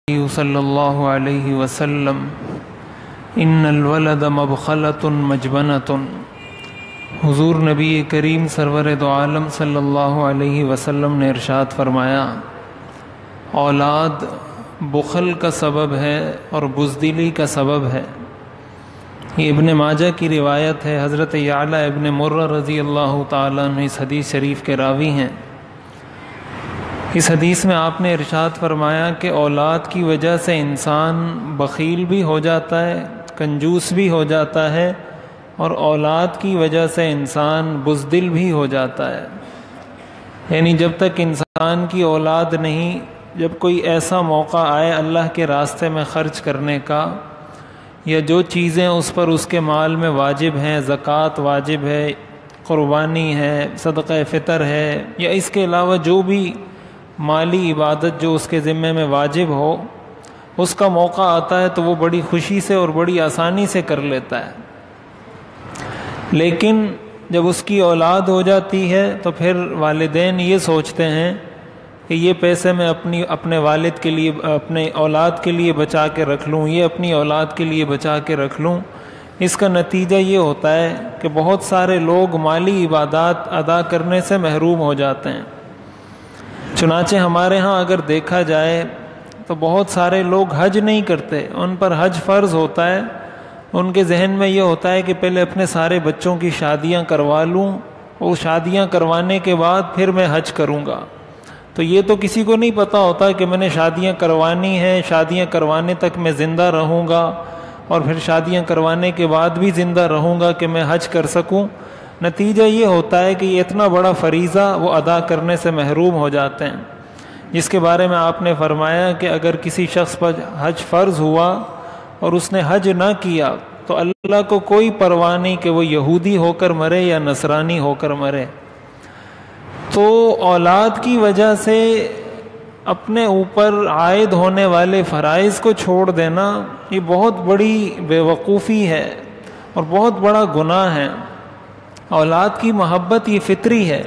صلی اللہ علیہ وسلم ان الولد مبخلۃ مجبنۃ۔ حضور نبی کریم سرور دو عالم صلی اللہ علیہ وسلم نے ارشاد فرمایا، اولاد بخل کا سبب ہے اور بزدلی کا سبب ہے۔ یہ ابن ماجہ کی روایت ہے۔ حضرت یعلا ابن مرہ رضی اللہ تعالیٰ عنہ اس حدیث شریف کے راوی ہیں۔ اس حدیث میں آپ نے ارشاد فرمایا کہ اولاد کی وجہ سے انسان بخیل بھی ہو جاتا ہے، کنجوس بھی ہو جاتا ہے، اور اولاد کی وجہ سے انسان بزدل بھی ہو جاتا ہے۔ یعنی جب تک انسان کی اولاد نہیں، جب کوئی ایسا موقع آئے اللہ کے راستے میں خرچ کرنے کا، یا جو چیزیں اس پر اس کے مال میں واجب ہیں، زکوٰۃ واجب ہے، قربانی ہے، صدقہ فطر ہے، یا اس کے علاوہ جو بھی مالی عبادت جو اس کے ذمے میں واجب ہو، اس کا موقع آتا ہے تو وہ بڑی خوشی سے اور بڑی آسانی سے کر لیتا ہے۔ لیکن جب اس کی اولاد ہو جاتی ہے تو پھر والدین یہ سوچتے ہیں کہ یہ پیسے میں اپنے والد کے لیے، اپنے اولاد کے لیے بچا کے رکھ لوں، یہ اپنی اولاد کے لیے بچا کے رکھ لوں۔ اس کا نتیجہ یہ ہوتا ہے کہ بہت سارے لوگ مالی عبادات ادا کرنے سے محروم ہو جاتے ہیں۔ چنانچہ ہمارے ہاں اگر دیکھا جائے تو بہت سارے لوگ حج نہیں کرتے، ان پر حج فرض ہوتا ہے، ان کے ذہن میں یہ ہوتا ہے کہ پہلے اپنے سارے بچوں کی شادیاں کروا لوں، وہ شادیاں کروانے کے بعد پھر میں حج کروں گا۔ تو یہ تو کسی کو نہیں پتہ ہوتا کہ میں نے شادیاں کروانی ہیں، شادیاں کروانے تک میں زندہ رہوں گا، اور پھر شادیاں کروانے کے بعد بھی زندہ رہوں گا کہ میں حج کر سکوں۔ نتیجہ یہ ہوتا ہے کہ یہ اتنا بڑا فریضہ وہ ادا کرنے سے محروم ہو جاتے ہیں، جس کے بارے میں آپ نے فرمایا کہ اگر کسی شخص پر حج فرض ہوا اور اس نے حج نہ کیا تو اللہ کو کوئی پرواہ نہیں کہ وہ یہودی ہو کر مرے یا نصرانی ہو کر مرے۔ تو اولاد کی وجہ سے اپنے اوپر عائد ہونے والے فرائض کو چھوڑ دینا یہ بہت بڑی بے وقوفی ہے اور بہت بڑا گناہ ہے۔ اولاد کی محبت یہ فطری ہے،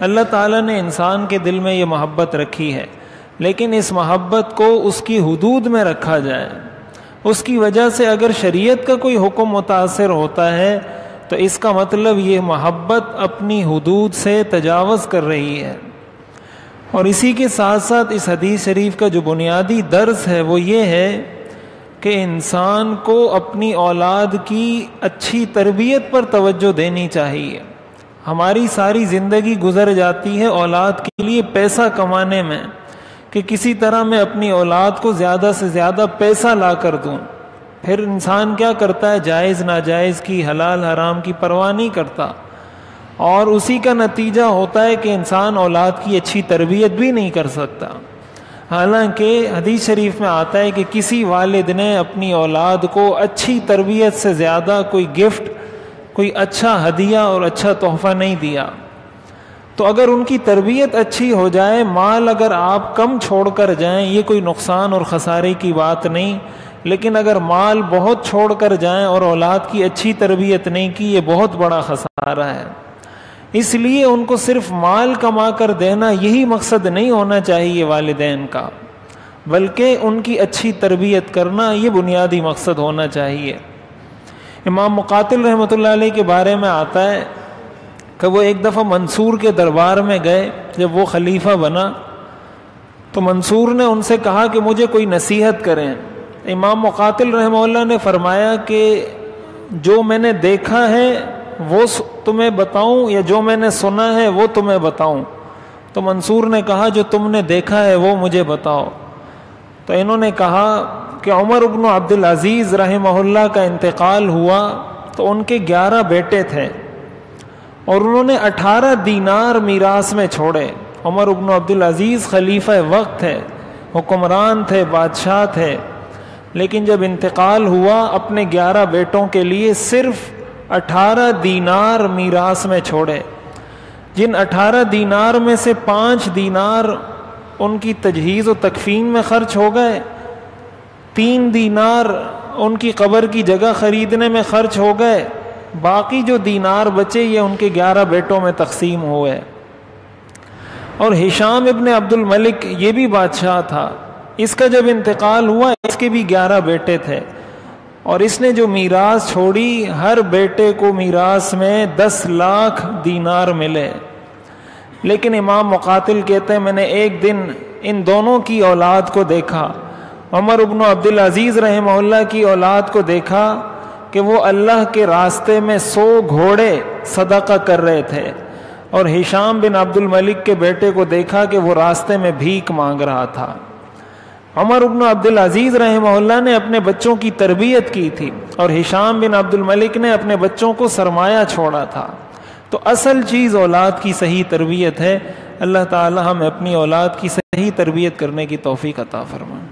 اللہ تعالیٰ نے انسان کے دل میں یہ محبت رکھی ہے، لیکن اس محبت کو اس کی حدود میں رکھا جائے۔ اس کی وجہ سے اگر شریعت کا کوئی حکم متاثر ہوتا ہے تو اس کا مطلب یہ محبت اپنی حدود سے تجاوز کر رہی ہے۔ اور اسی کے ساتھ ساتھ اس حدیث شریف کا جو بنیادی درس ہے وہ یہ ہے کہ انسان کو اپنی اولاد کی اچھی تربیت پر توجہ دینی چاہیے۔ ہماری ساری زندگی گزر جاتی ہے اولاد کے لیے پیسہ کمانے میں، کہ کسی طرح میں اپنی اولاد کو زیادہ سے زیادہ پیسہ لا کر دوں۔ پھر انسان کیا کرتا ہے؟ جائز ناجائز کی، حلال حرام کی پرواہ نہیں کرتا، اور اسی کا نتیجہ ہوتا ہے کہ انسان اولاد کی اچھی تربیت بھی نہیں کر سکتا۔ حالانکہ حدیث شریف میں آتا ہے کہ کسی والد نے اپنی اولاد کو اچھی تربیت سے زیادہ کوئی گفٹ، کوئی اچھا ہدیہ اور اچھا تحفہ نہیں دیا۔ تو اگر ان کی تربیت اچھی ہو جائے، مال اگر آپ کم چھوڑ کر جائیں یہ کوئی نقصان اور خسارے کی بات نہیں، لیکن اگر مال بہت چھوڑ کر جائیں اور اولاد کی اچھی تربیت نہیں کی، یہ بہت بڑا خسارہ ہے۔ اس لیے ان کو صرف مال کما کر دینا یہی مقصد نہیں ہونا چاہیے والدین کا، بلکہ ان کی اچھی تربیت کرنا یہ بنیادی مقصد ہونا چاہیے۔ امام مقاتل رحمۃ اللہ علیہ کے بارے میں آتا ہے کہ وہ ایک دفعہ منصور کے دربار میں گئے۔ جب وہ خلیفہ بنا تو منصور نے ان سے کہا کہ مجھے کوئی نصیحت کریں۔ امام مقاتل رحمہ اللہ نے فرمایا کہ جو میں نے دیکھا ہے وہ تمہیں بتاؤں یا جو میں نے سنا ہے وہ تمہیں بتاؤں؟ تو منصور نے کہا جو تم نے دیکھا ہے وہ مجھے بتاؤ۔ تو انہوں نے کہا کہ عمر بن عبد العزیز رحمہ اللہ کا انتقال ہوا تو ان کے 11 بیٹے تھے، اور انہوں نے 18 دینار میراث میں چھوڑے۔ عمر بن عبد العزیز خلیفہ وقت تھے، حکمران تھے، بادشاہ تھے، لیکن جب انتقال ہوا اپنے 11 بیٹوں کے لیے صرف 18 دینار میراث میں چھوڑے، جن 18 دینار میں سے 5 دینار ان کی تجہیز و تکفین میں خرچ ہو گئے، 3 دینار ان کی قبر کی جگہ خریدنے میں خرچ ہو گئے، باقی جو دینار بچے یہ ان کے 11 بیٹوں میں تقسیم ہوئے۔ اور ہشام ابن عبد الملک یہ بھی بادشاہ تھا، اس کا جب انتقال ہوا اس کے بھی 11 بیٹے تھے، اور اس نے جو میراث چھوڑی ہر بیٹے کو میراث میں 10 لاکھ دینار ملے. لیکن امام مقاتل کہتے ہیں میں نے ایک دن ان دونوں کی اولاد کو دیکھا، عمر بن عبد العزیز رحمہ اللہ کی اولاد کو دیکھا کہ وہ اللہ کے راستے میں 100 گھوڑے صدقہ کر رہے تھے، اور ہشام بن عبد الملک کے بیٹے کو دیکھا کہ وہ راستے میں بھیک مانگ رہا تھا. عمر بن عبد العزیز رحمہ اللہ نے اپنے بچوں کی تربیت کی تھی، اور ہشام بن عبد الملک نے اپنے بچوں کو سرمایہ چھوڑا تھا. تو اصل چیز اولاد کی صحیح تربیت ہے. اللہ تعالی ہمیں اپنی اولاد کی صحیح تربیت کرنے کی توفیق عطا فرمائے.